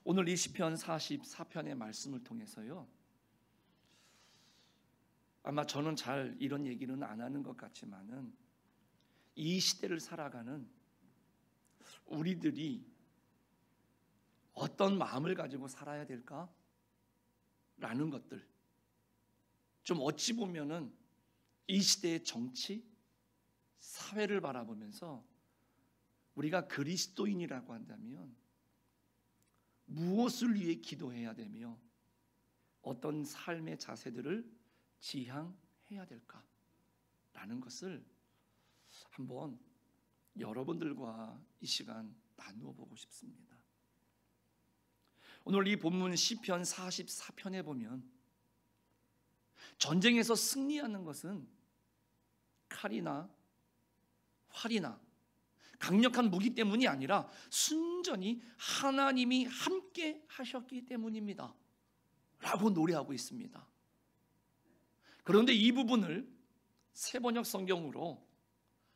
오늘 이 시편 44편의 말씀을 통해서요, 아마 저는 잘 이런 얘기는 안 하는 것 같지만은 이 시대를 살아가는 우리들이 어떤 마음을 가지고 살아야 될까? 라는 것들, 좀 어찌 보면은 이 시대의 정치, 사회를 바라보면서 우리가 그리스도인이라고 한다면 무엇을 위해 기도해야 되며 어떤 삶의 자세들을 지향해야 될까? 라는 것을 한번 여러분들과 이 시간 나누어 보고 싶습니다. 오늘 이 본문 시편 44편에 보면 전쟁에서 승리하는 것은 칼이나 활이나 강력한 무기 때문이 아니라 순전히 하나님이 함께 하셨기 때문입니다 라고 노래하고 있습니다. 그런데 이 부분을 새번역 성경으로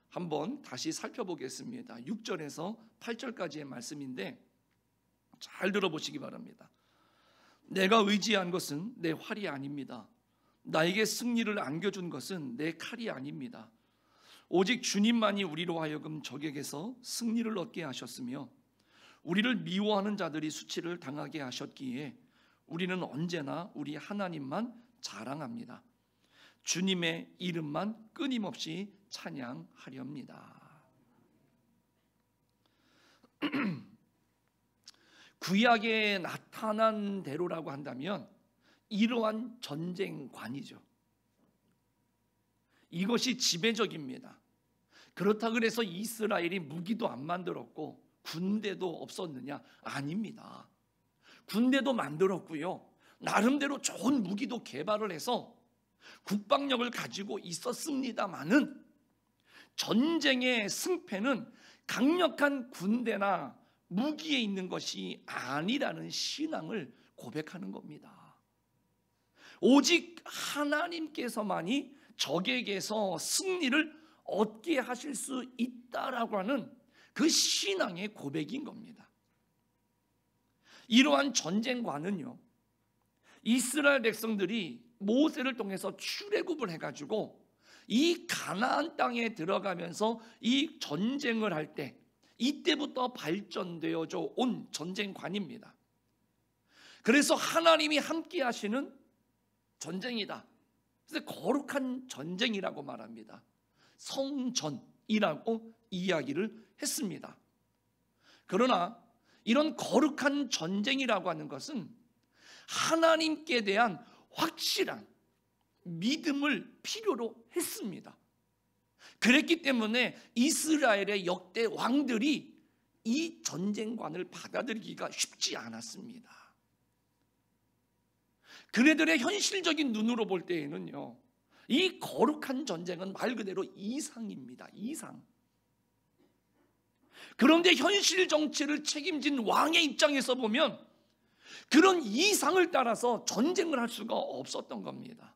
한번 다시 살펴보겠습니다. 6절에서 8절까지의 말씀인데 잘 들어보시기 바랍니다. 내가 의지한 것은 내 활이 아닙니다. 나에게 승리를 안겨준 것은 내 칼이 아닙니다. 오직 주님만이 우리로 하여금 적에게서 승리를 얻게 하셨으며 우리를 미워하는 자들이 수치를 당하게 하셨기에 우리는 언제나 우리 하나님만 자랑합니다. 주님의 이름만 끊임없이 찬양하렵니다. 구약에 나타난 대로라고 한다면 이러한 전쟁관이죠. 이것이 지배적입니다. 그렇다 그래서 이스라엘이 무기도 안 만들었고 군대도 없었느냐? 아닙니다. 군대도 만들었고요, 나름대로 좋은 무기도 개발을 해서 국방력을 가지고 있었습니다마는 전쟁의 승패는 강력한 군대나 무기에 있는 것이 아니라는 신앙을 고백하는 겁니다. 오직 하나님께서만이 적에게서 승리를 얻게 하실 수 있다라고 하는 그 신앙의 고백인 겁니다. 이러한 전쟁관은요, 이스라엘 백성들이 모세를 통해서 출애굽을 해가지고 이 가나안 땅에 들어가면서 이 전쟁을 할 때 이때부터 발전되어져 온 전쟁관입니다. 그래서 하나님이 함께 하시는 전쟁이다. 그래서 거룩한 전쟁이라고 말합니다. 성전이라고 이야기를 했습니다. 그러나 이런 거룩한 전쟁이라고 하는 것은 하나님께 대한 확실한 믿음을 필요로 했습니다. 그랬기 때문에 이스라엘의 역대 왕들이 이 전쟁관을 받아들이기가 쉽지 않았습니다. 그네들의 현실적인 눈으로 볼 때에는요, 이 거룩한 전쟁은 말 그대로 이상입니다. 이상. 그런데 현실 정치를 책임진 왕의 입장에서 보면 그런 이상을 따라서 전쟁을 할 수가 없었던 겁니다.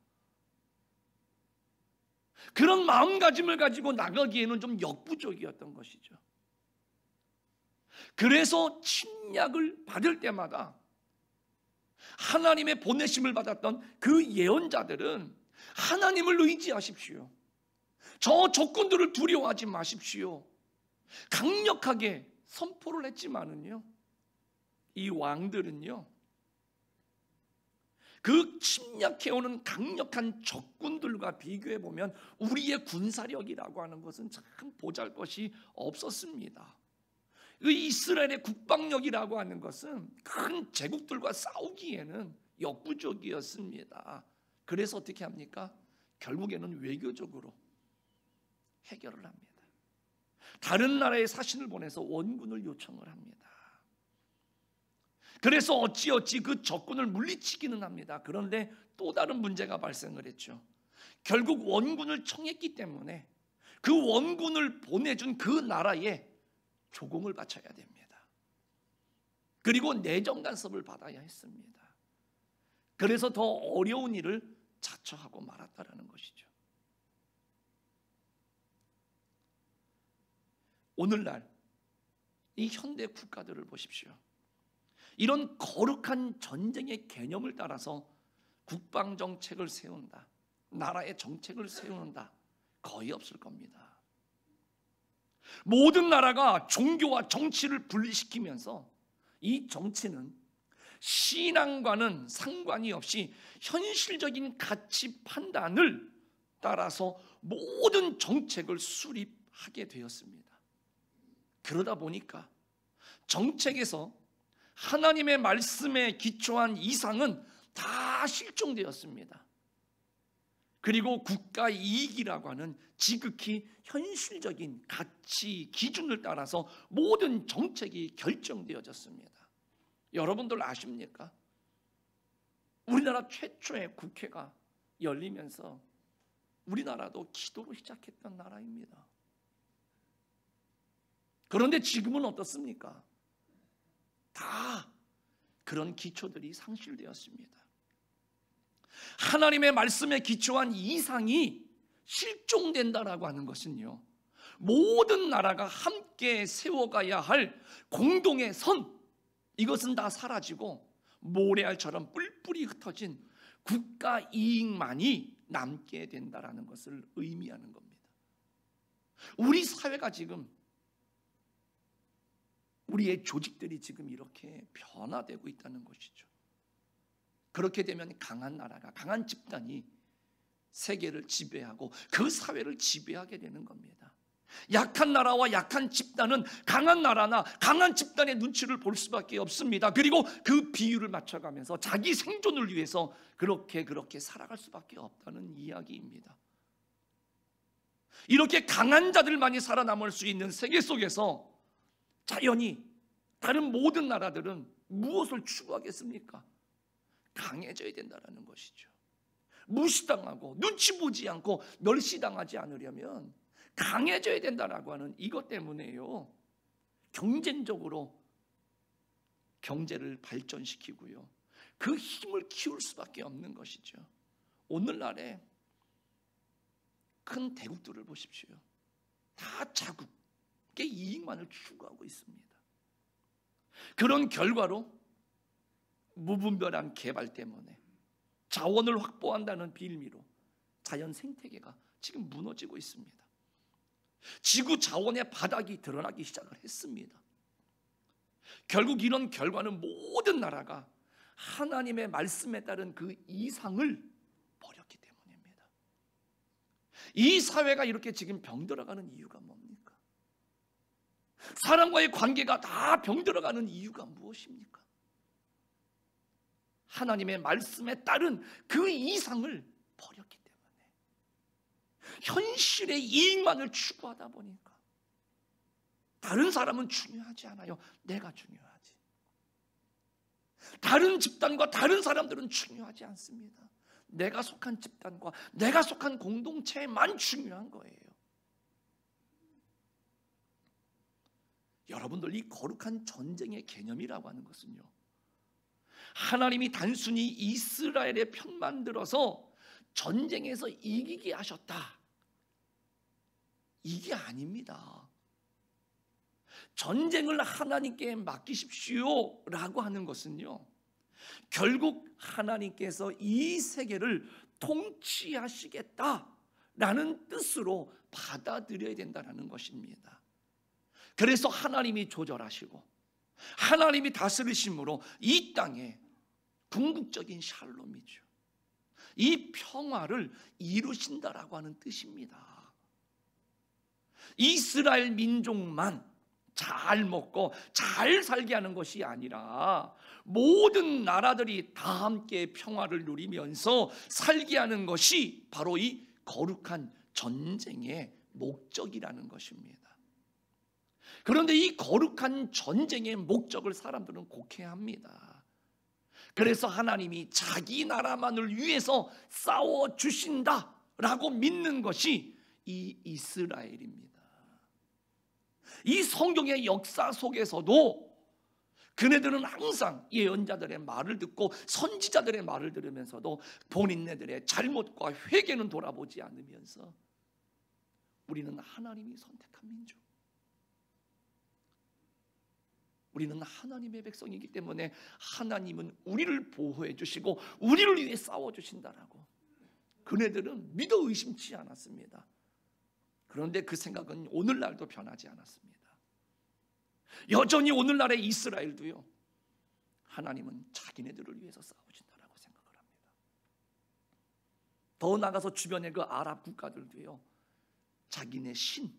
그런 마음가짐을 가지고 나가기에는 좀 역부족이었던 것이죠. 그래서 침략을 받을 때마다 하나님의 보내심을 받았던 그 예언자들은 하나님을 의지하십시오. 저 적군들을 두려워하지 마십시오. 강력하게 선포를 했지만은요, 이 왕들은요, 그 침략해오는 강력한 적군들과 비교해보면 우리의 군사력이라고 하는 것은 참 보잘것이 없었습니다. 이스라엘의 국방력이라고 하는 것은 큰 제국들과 싸우기에는 역부족이었습니다. 그래서 어떻게 합니까? 결국에는 외교적으로 해결을 합니다. 다른 나라의 사신을 보내서 원군을 요청을 합니다. 그래서 어찌어찌 그 적군을 물리치기는 합니다. 그런데 또 다른 문제가 발생을 했죠. 결국 원군을 청했기 때문에 그 원군을 보내준 그 나라에 조공을 바쳐야 됩니다. 그리고 내정 간섭을 받아야 했습니다. 그래서 더 어려운 일을 자처하고 말았다라는 것이죠. 오늘날 이 현대 국가들을 보십시오. 이런 거룩한 전쟁의 개념을 따라서 국방 정책을 세운다, 나라의 정책을 세우는다, 거의 없을 겁니다. 모든 나라가 종교와 정치를 분리시키면서 이 정치는 신앙과는 상관이 없이 현실적인 가치 판단을 따라서 모든 정책을 수립하게 되었습니다. 그러다 보니까 정책에서 하나님의 말씀에 기초한 이상은 다 실종되었습니다. 그리고 국가 이익이라고 하는 지극히 현실적인 가치 기준을 따라서 모든 정책이 결정되어졌습니다. 여러분들 아십니까? 우리나라 최초의 국회가 열리면서 우리나라도 기도로 시작했던 나라입니다. 그런데 지금은 어떻습니까? 다 그런 기초들이 상실되었습니다. 하나님의 말씀에 기초한 이상이 실종된다라고 하는 것은요, 모든 나라가 함께 세워가야 할 공동의 선, 이것은 다 사라지고 모래알처럼 뿔뿔이 흩어진 국가 이익만이 남게 된다라는 것을 의미하는 겁니다. 우리 사회가 지금, 우리의 조직들이 지금 이렇게 변화되고 있다는 것이죠. 그렇게 되면 강한 나라가, 강한 집단이 세계를 지배하고 그 사회를 지배하게 되는 겁니다. 약한 나라와 약한 집단은 강한 나라나 강한 집단의 눈치를 볼 수밖에 없습니다. 그리고 그 비율을 맞춰가면서 자기 생존을 위해서 그렇게 살아갈 수밖에 없다는 이야기입니다. 이렇게 강한 자들만이 살아남을 수 있는 세계 속에서 자연히 다른 모든 나라들은 무엇을 추구하겠습니까? 강해져야 된다는 것이죠. 무시당하고 눈치 보지 않고 멸시당하지 않으려면 강해져야 된다라고 하는 이것 때문에요, 경쟁적으로 경제를 발전시키고요, 그 힘을 키울 수밖에 없는 것이죠. 오늘날에 큰 대국들을 보십시오. 다 자국의 이익만을 추구하고 있습니다. 그런 결과로 무분별한 개발 때문에 자원을 확보한다는 빌미로 자연 생태계가 지금 무너지고 있습니다. 지구 자원의 바닥이 드러나기 시작을 했습니다. 결국 이런 결과는 모든 나라가 하나님의 말씀에 따른 그 이상을 버렸기 때문입니다. 이 사회가 이렇게 지금 병들어가는 이유가 뭡니까? 사람과의 관계가 다 병들어가는 이유가 무엇입니까? 하나님의 말씀에 따른 그 이상을 버렸기 때문에, 현실의 이익만을 추구하다 보니까 다른 사람은 중요하지 않아요. 내가 중요하지. 다른 집단과 다른 사람들은 중요하지 않습니다. 내가 속한 집단과 내가 속한 공동체만 중요한 거예요. 여러분들, 이 거룩한 전쟁의 개념이라고 하는 것은요, 하나님이 단순히 이스라엘의 편만 들어서 전쟁에서 이기게 하셨다, 이게 아닙니다. 전쟁을 하나님께 맡기십시오 라고 하는 것은요, 결국 하나님께서 이 세계를 통치하시겠다라는 뜻으로 받아들여야 된다는 것입니다. 그래서 하나님이 조절하시고 하나님이 다스리심으로 이 땅에 궁극적인 샬롬이죠, 이 평화를 이루신다라고 하는 뜻입니다. 이스라엘 민족만 잘 먹고 잘 살게 하는 것이 아니라 모든 나라들이 다 함께 평화를 누리면서 살게 하는 것이 바로 이 거룩한 전쟁의 목적이라는 것입니다. 그런데 이 거룩한 전쟁의 목적을 사람들은 곡해합니다. 그래서 하나님이 자기 나라만을 위해서 싸워주신다라고 믿는 것이 이 이스라엘입니다. 이 성경의 역사 속에서도 그네들은 항상 예언자들의 말을 듣고 선지자들의 말을 들으면서도 본인네들의 잘못과 회개는 돌아보지 않으면서 우리는 하나님이 선택한 민족, 우리는 하나님의 백성이기 때문에 하나님은 우리를 보호해 주시고 우리를 위해 싸워 주신다라고 그네들은 믿어 의심치 않았습니다. 그런데 그 생각은 오늘날도 변하지 않았습니다. 여전히 오늘날의 이스라엘도요, 하나님은 자기네들을 위해서 싸우신다라고 생각을 합니다. 더 나아가서 주변의 그 아랍 국가들도요, 자기네 신,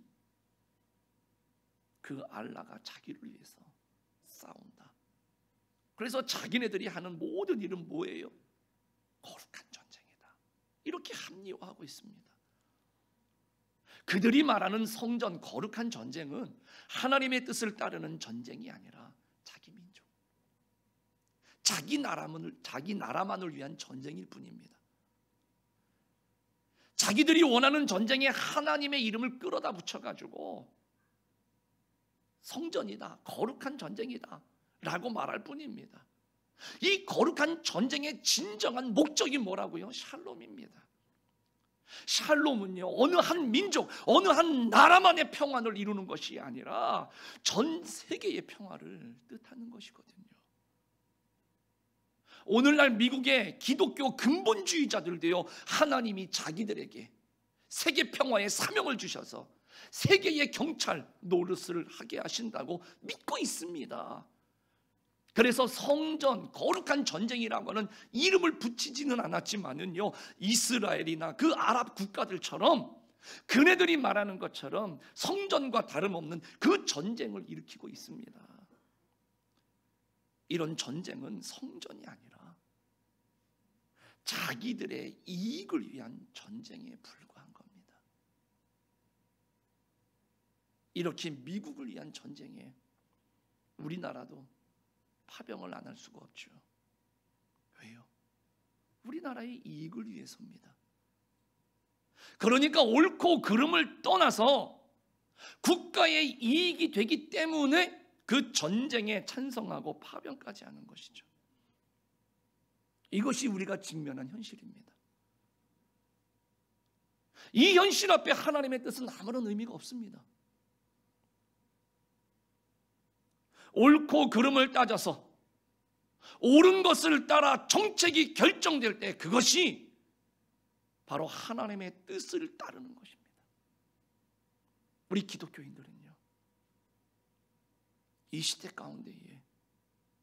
그 알라가 자기를 위해서 싸운다. 그래서 자기네들이 하는 모든 일은 뭐예요? 거룩한 전쟁이다. 이렇게 합리화하고 있습니다. 그들이 말하는 성전, 거룩한 전쟁은 하나님의 뜻을 따르는 전쟁이 아니라 자기 민족, 자기 나라만을 위한 전쟁일 뿐입니다. 자기들이 원하는 전쟁에 하나님의 이름을 끌어다 붙여가지고 성전이다, 거룩한 전쟁이다 라고 말할 뿐입니다. 이 거룩한 전쟁의 진정한 목적이 뭐라고요? 샬롬입니다. 샬롬은요, 어느 한 민족, 어느 한 나라만의 평안을 이루는 것이 아니라 전 세계의 평화를 뜻하는 것이거든요. 오늘날 미국의 기독교 근본주의자들도요, 하나님이 자기들에게 세계 평화의 사명을 주셔서 세계의 경찰 노릇을 하게 하신다고 믿고 있습니다. 그래서 성전, 거룩한 전쟁이라고 하는 이름을 붙이지는 않았지만은요, 이스라엘이나 그 아랍 국가들처럼 그네들이 말하는 것처럼 성전과 다름없는 그 전쟁을 일으키고 있습니다. 이런 전쟁은 성전이 아니라 자기들의 이익을 위한 전쟁에 불과한 겁니다. 이렇게 미국을 위한 전쟁에 우리나라도 파병을 안 할 수가 없죠. 왜요? 우리나라의 이익을 위해서입니다. 그러니까 옳고 그름을 떠나서 국가의 이익이 되기 때문에 그 전쟁에 찬성하고 파병까지 하는 것이죠. 이것이 우리가 직면한 현실입니다. 이 현실 앞에 하나님의 뜻은 아무런 의미가 없습니다. 옳고 그름을 따져서 옳은 것을 따라 정책이 결정될 때 그것이 바로 하나님의 뜻을 따르는 것입니다. 우리 기독교인들은요, 이 시대 가운데에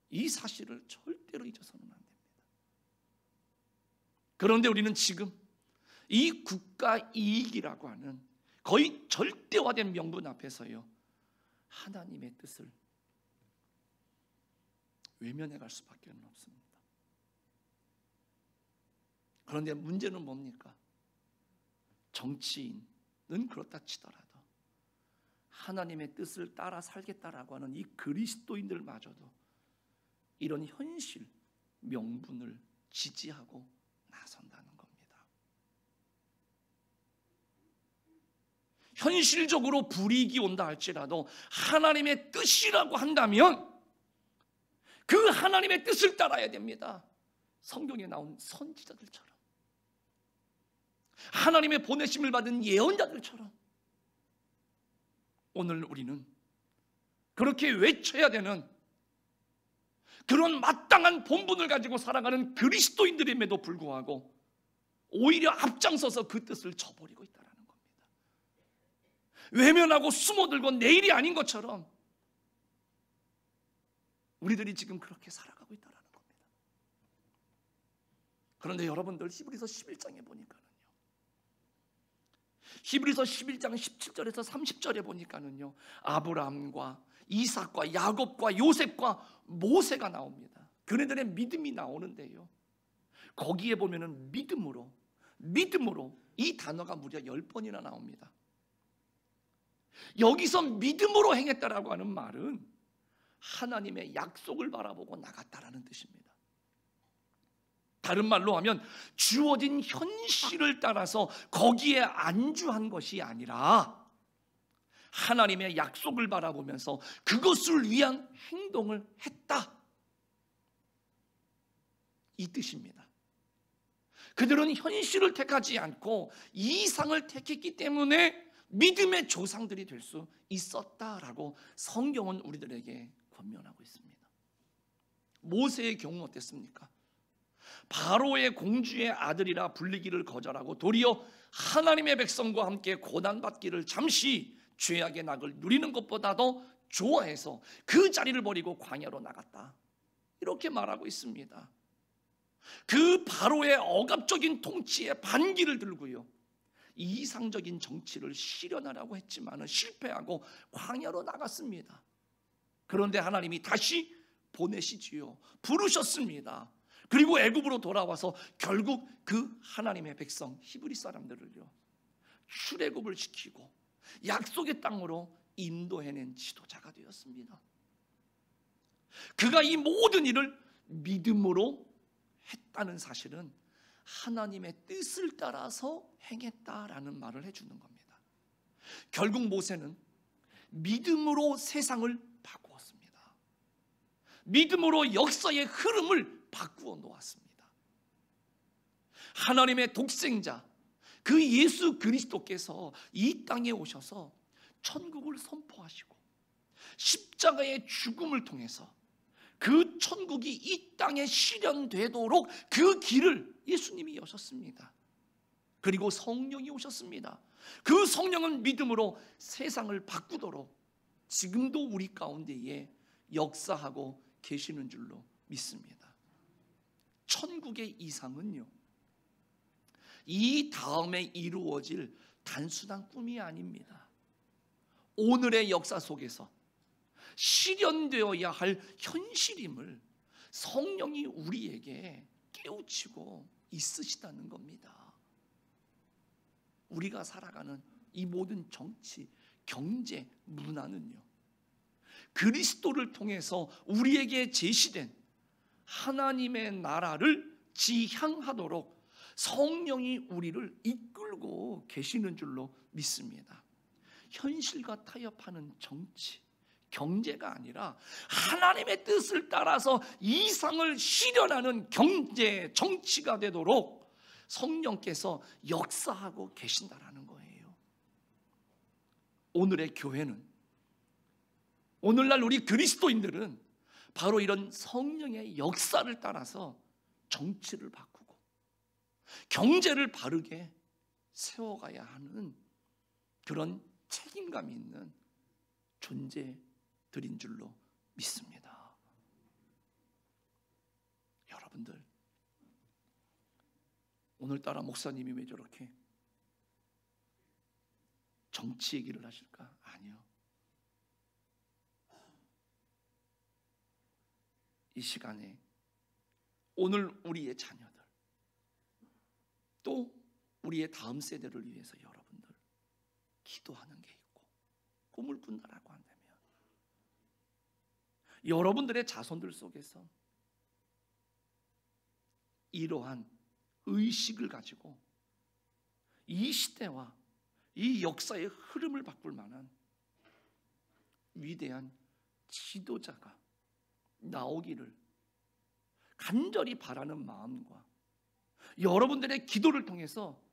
이 사실을 절대로 잊어서는 안 됩니다. 그런데 우리는 지금 이 국가 이익이라고 하는 거의 절대화된 명분 앞에서요, 하나님의 뜻을 외면해 갈 수밖에 없습니다. 그런데 문제는 뭡니까? 정치인은 그렇다 치더라도 하나님의 뜻을 따라 살겠다라고 하는 이 그리스도인들마저도 이런 현실, 명분을 지지하고 나선다는 겁니다. 현실적으로 불이익이 온다 할지라도 하나님의 뜻이라고 한다면 그 하나님의 뜻을 따라야 됩니다. 성경에 나온 선지자들처럼, 하나님의 보내심을 받은 예언자들처럼 오늘 우리는 그렇게 외쳐야 되는 그런 마땅한 본분을 가지고 살아가는 그리스도인들임에도 불구하고 오히려 앞장서서 그 뜻을 저버리고 있다는 겁니다. 외면하고 숨어들고 내일이 아닌 것처럼 우리들이 지금 그렇게 살아가고 있다는 겁니다. 그런데 여러분들 히브리서 11장에 보니까는요, 히브리서 11장 17절에서 30절에 보니까는요, 아브라함과 이삭과 야곱과 요셉과 모세가 나옵니다. 그네들의 믿음이 나오는데요, 거기에 보면은 믿음으로 이 단어가 무려 10번이나 나옵니다. 여기서 믿음으로 행했다라고 하는 말은 하나님의 약속을 바라보고 나갔다라는 뜻입니다. 다른 말로 하면 주어진 현실을 따라서 거기에 안주한 것이 아니라 하나님의 약속을 바라보면서 그것을 위한 행동을 했다, 이 뜻입니다. 그들은 현실을 택하지 않고 이상을 택했기 때문에 믿음의 조상들이 될 수 있었다라고 성경은 우리들에게 권면하고 있습니다. 모세의 경우 어땠습니까? 바로의 공주의 아들이라 불리기를 거절하고 도리어 하나님의 백성과 함께 고난받기를 잠시 죄악의 낙을 누리는 것보다 더 좋아해서 그 자리를 버리고 광야로 나갔다. 이렇게 말하고 있습니다. 그 바로의 억압적인 통치에 반기를 들고요, 이상적인 정치를 실현하려고 했지만 실패하고 광야로 나갔습니다. 그런데 하나님이 다시 보내시지요. 부르셨습니다. 그리고 애굽으로 돌아와서 결국 그 하나님의 백성 히브리 사람들을요 출애굽을 시키고 약속의 땅으로 인도해낸 지도자가 되었습니다. 그가 이 모든 일을 믿음으로 했다는 사실은 하나님의 뜻을 따라서 행했다라는 말을 해주는 겁니다. 결국 모세는 믿음으로 세상을 바꾸었습니다. 믿음으로 역사의 흐름을 바꾸어 놓았습니다. 하나님의 독생자 그 예수 그리스도께서 이 땅에 오셔서 천국을 선포하시고 십자가의 죽음을 통해서 그 천국이 이 땅에 실현되도록 그 길을 예수님이 여셨습니다. 그리고 성령이 오셨습니다. 그 성령은 믿음으로 세상을 바꾸도록 지금도 우리 가운데에 역사하고 계시는 줄로 믿습니다. 천국의 이상은요, 이 다음에 이루어질 단순한 꿈이 아닙니다. 오늘의 역사 속에서 실현되어야 할 현실임을 성령이 우리에게 깨우치고 있으시다는 겁니다. 우리가 살아가는 이 모든 정치, 경제, 문화는요, 그리스도를 통해서 우리에게 제시된 하나님의 나라를 지향하도록 성령이 우리를 이끌고 계시는 줄로 믿습니다. 현실과 타협하는 정치, 경제가 아니라 하나님의 뜻을 따라서 이상을 실현하는 경제, 정치가 되도록 성령께서 역사하고 계신다라는 거예요. 오늘의 교회는, 오늘날 우리 그리스도인들은 바로 이런 성령의 역사를 따라서 정치를 바꾸고 경제를 바르게 세워가야 하는 그런 책임감이 있는 존재들인 줄로 믿습니다. 여러분들, 오늘따라 목사님이 왜 저렇게 정치 얘기를 하실까? 아니요. 이 시간에 오늘 우리의 자녀들, 또 우리의 다음 세대를 위해서 여러분들 기도하는 게 있고 꿈을 꾼다라고 한다면, 여러분들의 자손들 속에서 이러한 의식을 가지고 이 시대와 이 역사의 흐름을 바꿀 만한 위대한 지도자가 나오기를 간절히 바라는 마음과 여러분들의 기도를 통해서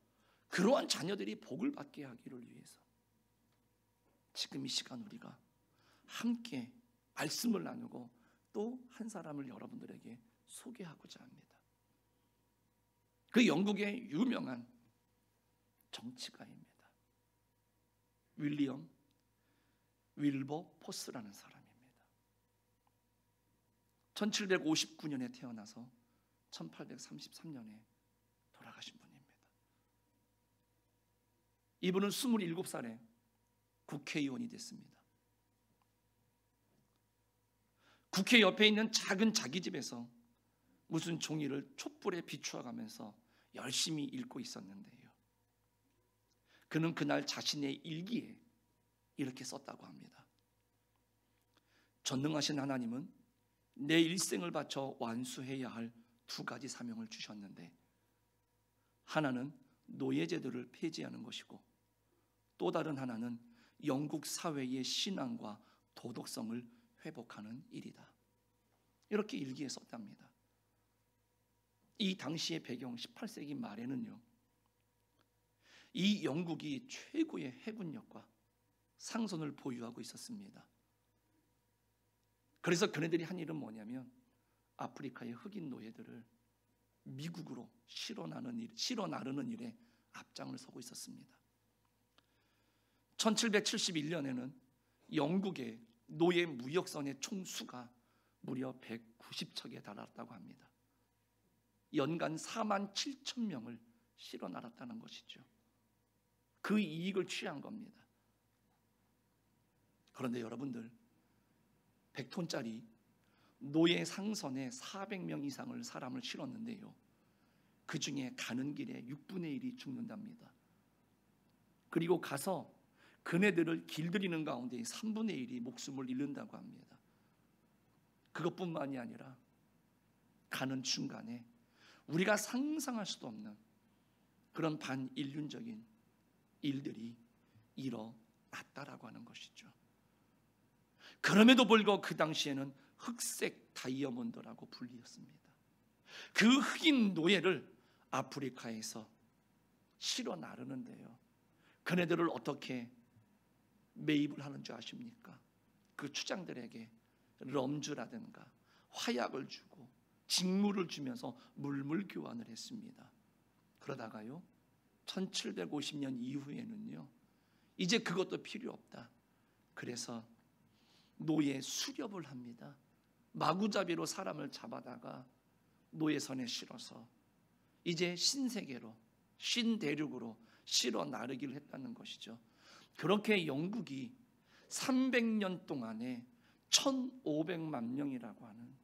그러한 자녀들이 복을 받게 하기를 위해서 지금 이 시간 우리가 함께 말씀을 나누고 또 한 사람을 여러분들에게 소개하고자 합니다. 그 영국의 유명한 정치가입니다. 윌리엄 윌버포스라는 사람입니다. 1759년에 태어나서 1833년에 돌아가신 분입니다. 이분은 27살에 국회의원이 됐습니다. 국회 옆에 있는 작은 자기 집에서 무슨 종이를 촛불에 비추어가면서 열심히 읽고 있었는데요, 그는 그날 자신의 일기에 이렇게 썼다고 합니다. 전능하신 하나님은 내 일생을 바쳐 완수해야 할 두 가지 사명을 주셨는데, 하나는 노예제도를 폐지하는 것이고 또 다른 하나는 영국 사회의 신앙과 도덕성을 회복하는 일이다. 이렇게 일기에 썼답니다. 이 당시의 배경 18세기 말에는요, 이 영국이 최고의 해군력과 상선을 보유하고 있었습니다. 그래서 그네들이 한 일은 뭐냐면 아프리카의 흑인 노예들을 미국으로 실어 나르는 일에 앞장을 서고 있었습니다. 1771년에는 영국의 노예 무역선의 총수가 무려 190척에 달했다고 합니다. 연간 4만 7천 명을 실어 나랐다는 것이죠. 그 이익을 취한 겁니다. 그런데 여러분들, 100톤짜리 노예 상선에 400명 이상을 사람을 실었는데요, 그 중에 가는 길에 6분의 1이 죽는답니다. 그리고 가서 그네들을 길들이는 가운데 3분의 1이 목숨을 잃는다고 합니다. 그것뿐만이 아니라 가는 중간에 우리가 상상할 수도 없는 그런 반인륜적인 일들이 일어났다라고 하는 것이죠. 그럼에도 불구하고 그 당시에는 흑색 다이아몬드라고 불리었습니다. 그 흑인 노예를 아프리카에서 실어 나르는데요, 그네들을 어떻게 매입을 하는 줄 아십니까? 그 추장들에게 럼주라든가 화약을 주고 직무를 주면서 물물 교환을 했습니다. 그러다가요, 1750년 이후에는요, 이제 그것도 필요 없다. 그래서 노예 수렵을 합니다. 마구잡이로 사람을 잡아다가 노예선에 실어서 이제 신세계로, 신대륙으로 실어 나르기를 했다는 것이죠. 그렇게 영국이 300년 동안에 1500만 명이라고 하는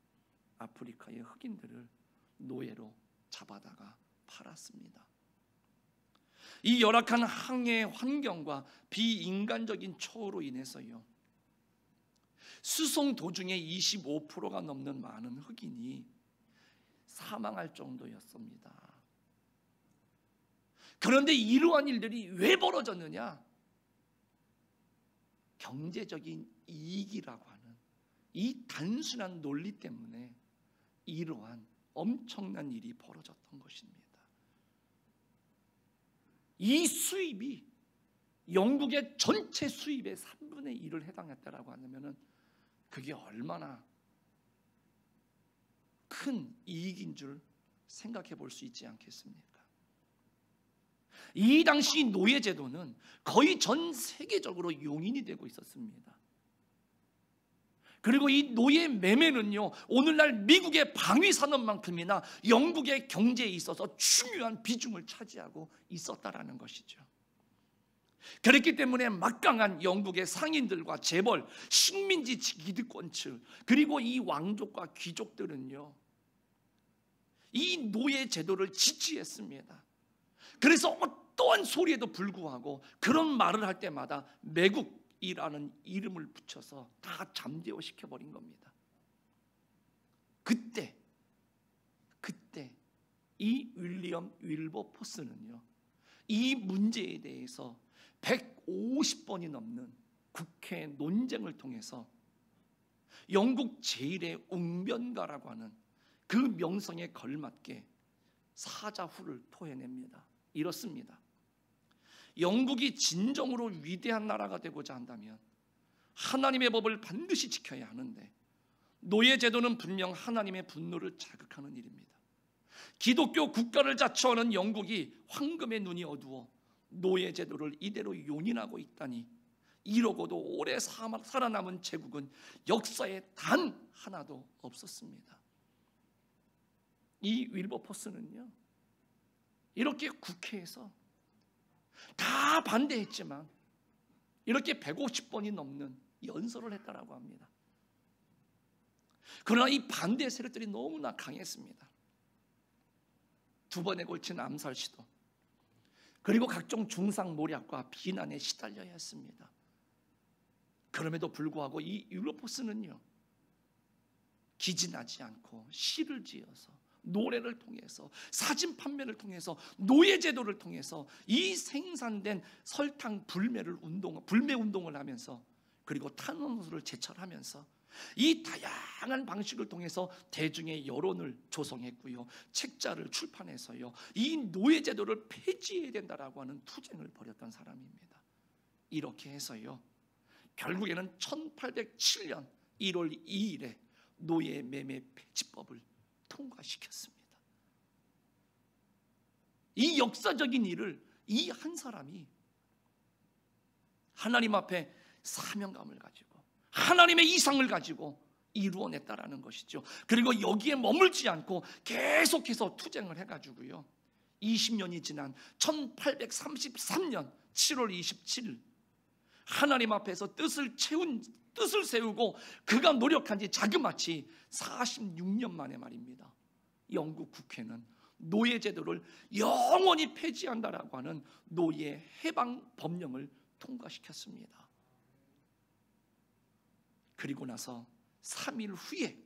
아프리카의 흑인들을 노예로 잡아다가 팔았습니다. 이 열악한 항해 환경과 비인간적인 처우로 인해서요, 수송 도중에 25%가 넘는 많은 흑인이 사망할 정도였습니다. 그런데 이러한 일들이 왜 벌어졌느냐? 경제적인 이익이라고 하는 이 단순한 논리 때문에 이러한 엄청난 일이 벌어졌던 것입니다. 이 수입이 영국의 전체 수입의 3분의 1을 해당했다라고 하면 그게 얼마나 큰 이익인 줄 생각해 볼 수 있지 않겠습니까? 이 당시 노예제도는 거의 전 세계적으로 용인이 되고 있었습니다. 그리고 이 노예 매매는요, 오늘날 미국의 방위산업만큼이나 영국의 경제에 있어서 중요한 비중을 차지하고 있었다라는 것이죠. 그렇기 때문에 막강한 영국의 상인들과 재벌, 식민지 기득권층, 그리고 이 왕족과 귀족들은요, 이 노예 제도를 지지했습니다. 그래서 어떠한 소리에도 불구하고 그런 말을 할 때마다 매국이라는 이름을 붙여서 다 잠재워 시켜버린 겁니다. 그때 이 윌리엄 윌버포스는요, 이 문제에 대해서 150번이 넘는 국회 논쟁을 통해서 영국 제1의 웅변가라고 하는 그 명성에 걸맞게 사자후를 토해냅니다. 이렇습니다. 영국이 진정으로 위대한 나라가 되고자 한다면 하나님의 법을 반드시 지켜야 하는데, 노예제도는 분명 하나님의 분노를 자극하는 일입니다. 기독교 국가를 자처하는 영국이 황금의 눈이 어두워 노예제도를 이대로 용인하고 있다니, 이러고도 오래 살아남은 제국은 역사에 단 하나도 없었습니다. 이 윌버포스는요, 이렇게 국회에서 다 반대했지만 이렇게 150번이 넘는 연설을 했다라고 합니다. 그러나 이 반대 세력들이 너무나 강했습니다. 2번에 걸친 암살 시도, 그리고 각종 중상모략과 비난에 시달려야 했습니다. 그럼에도 불구하고 이 윌버포스는요, 기진하지 않고 시를 지어서, 노래를 통해서, 사진 판매를 통해서, 노예제도를 통해서 이 생산된 설탕 불매 운동을 하면서, 그리고 탄원서를 제철하면서 이 다양한 방식을 통해서 대중의 여론을 조성했고요, 책자를 출판해서요, 이 노예제도를 폐지해야 된다라고 하는 투쟁을 벌였던 사람입니다. 이렇게 해서요, 결국에는 1807년 1월 2일에 노예 매매 폐지법을 통과시켰습니다. 이 역사적인 일을 이 한 사람이 하나님 앞에 사명감을 가지고 하나님의 이상을 가지고 이루어냈다라는 것이죠. 그리고 여기에 머물지 않고 계속해서 투쟁을 해가지고요, 20년이 지난 1833년 7월 27일 하나님 앞에서 뜻을 세우고 그가 노력한 지 자그마치 46년 만에 말입니다, 영국 국회는 노예 제도를 영원히 폐지한다라고 하는 노예 해방 법령을 통과시켰습니다. 그리고 나서 3일 후에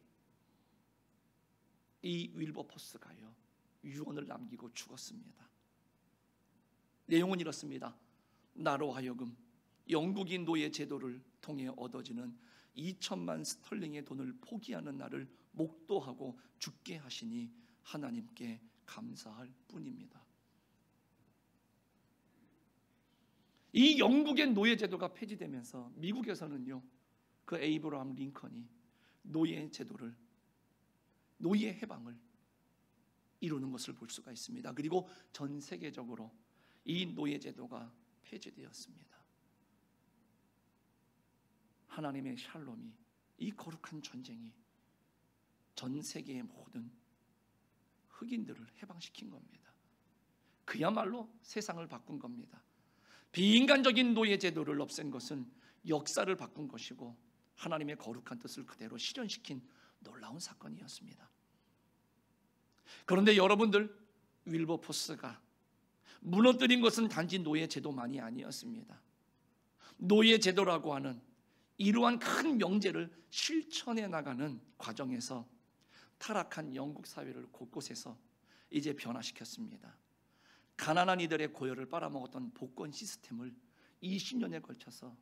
이 윌버포스가요, 유언을 남기고 죽었습니다. 내용은 이렇습니다. 나로 하여금 영국인 노예 제도를 통해 얻어지는 2천만 스털링의 돈을 포기하는 날을 목도하고 죽게 하시니 하나님께 감사할 뿐입니다. 이 영국의 노예 제도가 폐지되면서 미국에서는요, 그 에이브러함 링컨이 노예 제도를, 노예 해방을 이루는 것을 볼 수가 있습니다. 그리고 전 세계적으로 이 노예 제도가 폐지되었습니다. 하나님의 샬롬이, 이 거룩한 전쟁이 전 세계의 모든 흑인들을 해방시킨 겁니다. 그야말로 세상을 바꾼 겁니다. 비인간적인 노예 제도를 없앤 것은 역사를 바꾼 것이고 하나님의 거룩한 뜻을 그대로 실현시킨 놀라운 사건이었습니다. 그런데 여러분들, 윌버포스가 무너뜨린 것은 단지 노예 제도만이 아니었습니다. 노예 제도라고 하는 이러한 큰 명제를 실천해 나가는 과정에서 타락한 영국 사회를 곳곳에서 이제 변화시켰습니다. 가난한 이들의 고열을 빨아먹었던 복권 시스템을 20년에 걸쳐서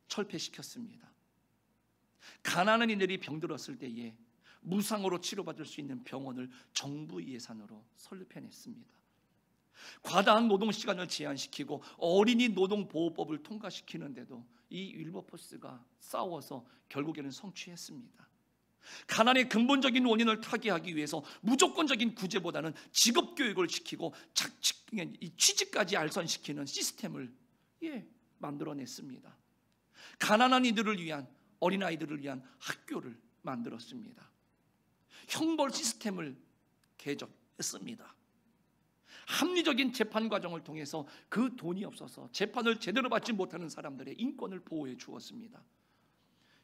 철폐시켰습니다. 가난한 이들이 병들었을 때에 무상으로 치료받을 수 있는 병원을 정부 예산으로 설립해냈습니다. 과다한 노동시간을 제한시키고 어린이 노동보호법을 통과시키는데도 이 윌버포스가 싸워서 결국에는 성취했습니다. 가난의 근본적인 원인을 타개하기 위해서 무조건적인 구제보다는 직업교육을 시키고 취직까지 알선시키는 시스템을 만들어냈습니다. 가난한 이들을 위한, 어린아이들을 위한 학교를 만들었습니다. 형벌 시스템을 개정했습니다. 합리적인 재판 과정을 통해서 그 돈이 없어서 재판을 제대로 받지 못하는 사람들의 인권을 보호해 주었습니다.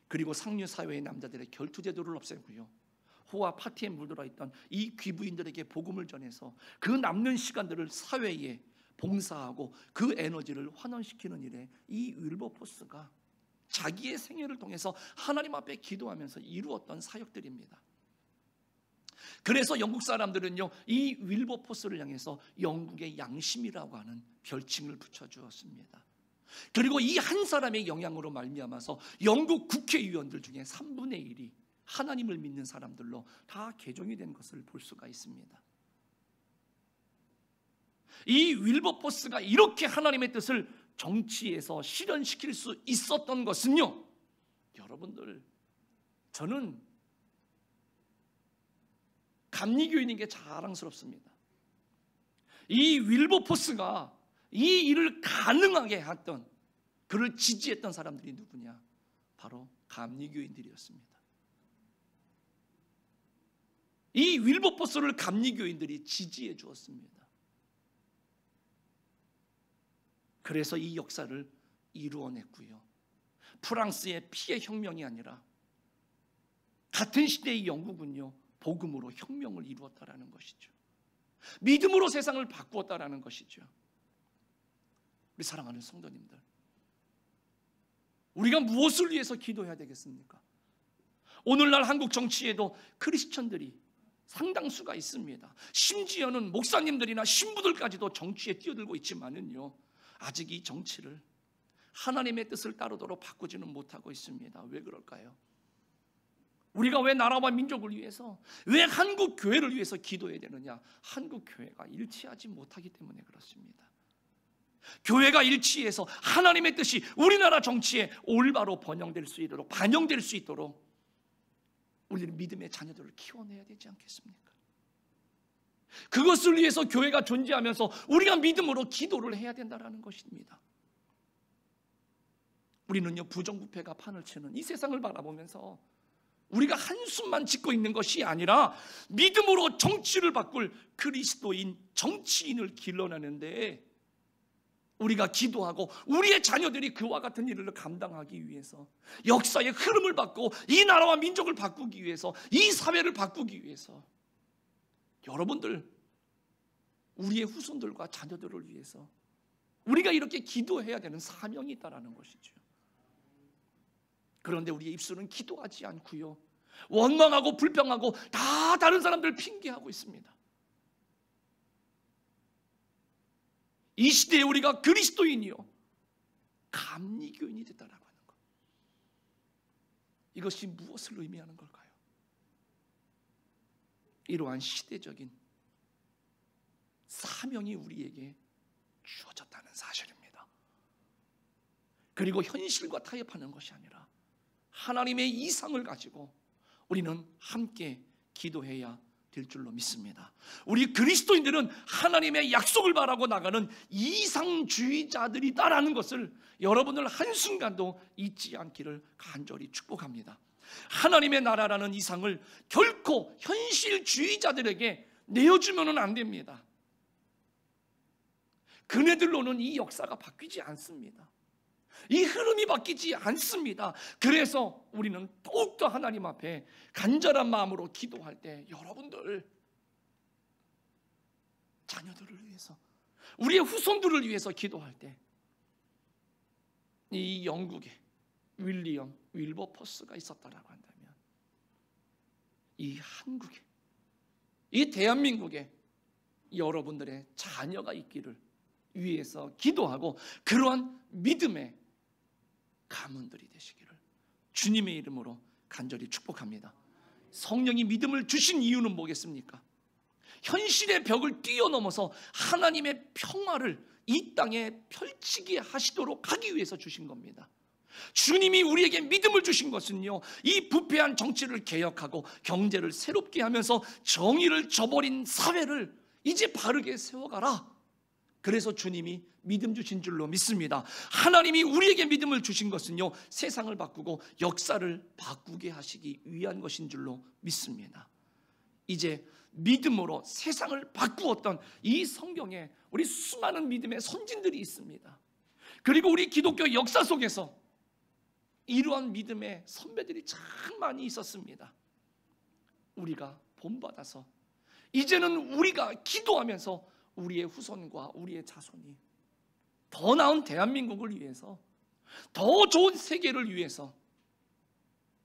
그리고 상류 사회의 남자들의 결투 제도를 없애고요, 호화 파티에 물들어 있던 이 귀부인들에게 복음을 전해서 그 남는 시간들을 사회에 봉사하고 그 에너지를 환원시키는 일에 이 윌버포스가 자기의 생애를 통해서 하나님 앞에 기도하면서 이루었던 사역들입니다. 그래서 영국 사람들은요, 이 윌버포스를 향해서 영국의 양심이라고 하는 별칭을 붙여주었습니다. 그리고 이 한 사람의 영향으로 말미암아서 영국 국회의원들 중에 3분의 1이 하나님을 믿는 사람들로 다 개종이 된 것을 볼 수가 있습니다. 이 윌버포스가 이렇게 하나님의 뜻을 정치에서 실현시킬 수 있었던 것은요, 여러분들, 저는 감리교인인 게 자랑스럽습니다. 이 윌버포스가 이 일을 가능하게 했던, 그를 지지했던 사람들이 누구냐? 바로 감리교인들이었습니다. 이 윌버포스를 감리교인들이 지지해 주었습니다. 그래서 이 역사를 이루어냈고요, 프랑스의 피해 혁명이 아니라 같은 시대의 영국은요, 복음으로 혁명을 이루었다라는 것이죠. 믿음으로 세상을 바꾸었다라는 것이죠. 우리 사랑하는 성도님들, 우리가 무엇을 위해서 기도해야 되겠습니까? 오늘날 한국 정치에도 크리스천들이 상당수가 있습니다. 심지어는 목사님들이나 신부들까지도 정치에 뛰어들고 있지만은요, 아직 이 정치를 하나님의 뜻을 따르도록 바꾸지는 못하고 있습니다. 왜 그럴까요? 우리가 왜 나라와 민족을 위해서, 왜 한국 교회를 위해서 기도해야 되느냐? 한국 교회가 일치하지 못하기 때문에 그렇습니다. 교회가 일치해서 하나님의 뜻이 우리나라 정치에 올바로 반영될 수 있도록 우리는 믿음의 자녀들을 키워내야 되지 않겠습니까? 그것을 위해서 교회가 존재하면서 우리가 믿음으로 기도를 해야 된다는 것입니다. 우리는요, 부정부패가 판을 치는 이 세상을 바라보면서 우리가 한숨만 짓고 있는 것이 아니라 믿음으로 정치를 바꿀 그리스도인 정치인을 길러내는데 우리가 기도하고 우리의 자녀들이 그와 같은 일을 감당하기 위해서, 역사의 흐름을 바꾸고 이 나라와 민족을 바꾸기 위해서, 이 사회를 바꾸기 위해서 여러분들, 우리의 후손들과 자녀들을 위해서 우리가 이렇게 기도해야 되는 사명이 있다는 것이죠. 그런데 우리의 입술은 기도하지 않고요, 원망하고 불평하고 다 다른 사람들 핑계하고 있습니다. 이 시대에 우리가 그리스도인이요 감리교인이 됐다라고 하는 것, 이것이 무엇을 의미하는 걸까요? 이러한 시대적인 사명이 우리에게 주어졌다는 사실입니다. 그리고 현실과 타협하는 것이 아니라 하나님의 이상을 가지고 우리는 함께 기도해야 될 줄로 믿습니다. 우리 그리스도인들은 하나님의 약속을 바라고 나가는 이상주의자들이다라는 것을 여러분들 한순간도 잊지 않기를 간절히 축복합니다. 하나님의 나라라는 이상을 결코 현실주의자들에게 내어주면 안 됩니다. 그네들로는 이 역사가 바뀌지 않습니다. 이 흐름이 바뀌지 않습니다. 그래서 우리는 더욱더 하나님 앞에 간절한 마음으로 기도할 때, 여러분들 자녀들을 위해서, 우리의 후손들을 위해서 기도할 때, 이 영국에 윌리엄 윌버퍼스가 있었다라고 한다면, 이 한국에, 이 대한민국에 여러분들의 자녀가 있기를 위해서 기도하고 그러한 믿음의 가문들이 되시기를 주님의 이름으로 간절히 축복합니다. 성령이 믿음을 주신 이유는 뭐겠습니까? 현실의 벽을 뛰어넘어서 하나님의 평화를 이 땅에 펼치게 하시도록 하기 위해서 주신 겁니다. 주님이 우리에게 믿음을 주신 것은요, 이 부패한 정치를 개혁하고 경제를 새롭게 하면서 정의를 저버린 사회를 이제 바르게 세워가라. 그래서 주님이 믿음 주신 줄로 믿습니다. 하나님이 우리에게 믿음을 주신 것은요, 세상을 바꾸고 역사를 바꾸게 하시기 위한 것인 줄로 믿습니다. 이제 믿음으로 세상을 바꾸었던 이 성경에 우리 수많은 믿음의 선진들이 있습니다. 그리고 우리 기독교 역사 속에서 이러한 믿음의 선배들이 참 많이 있었습니다. 우리가 본받아서 이제는 우리가 기도하면서 우리의 후손과 우리의 자손이 더 나은 대한민국을 위해서, 더 좋은 세계를 위해서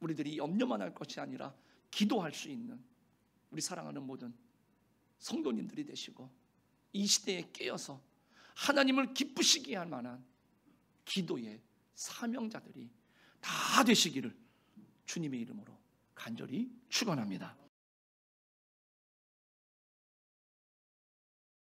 우리들이 염려만 할 것이 아니라 기도할 수 있는 우리 사랑하는 모든 성도님들이 되시고, 이 시대에 깨어서 하나님을 기쁘시게 할 만한 기도의 사명자들이 다 되시기를 주님의 이름으로 간절히 축원합니다.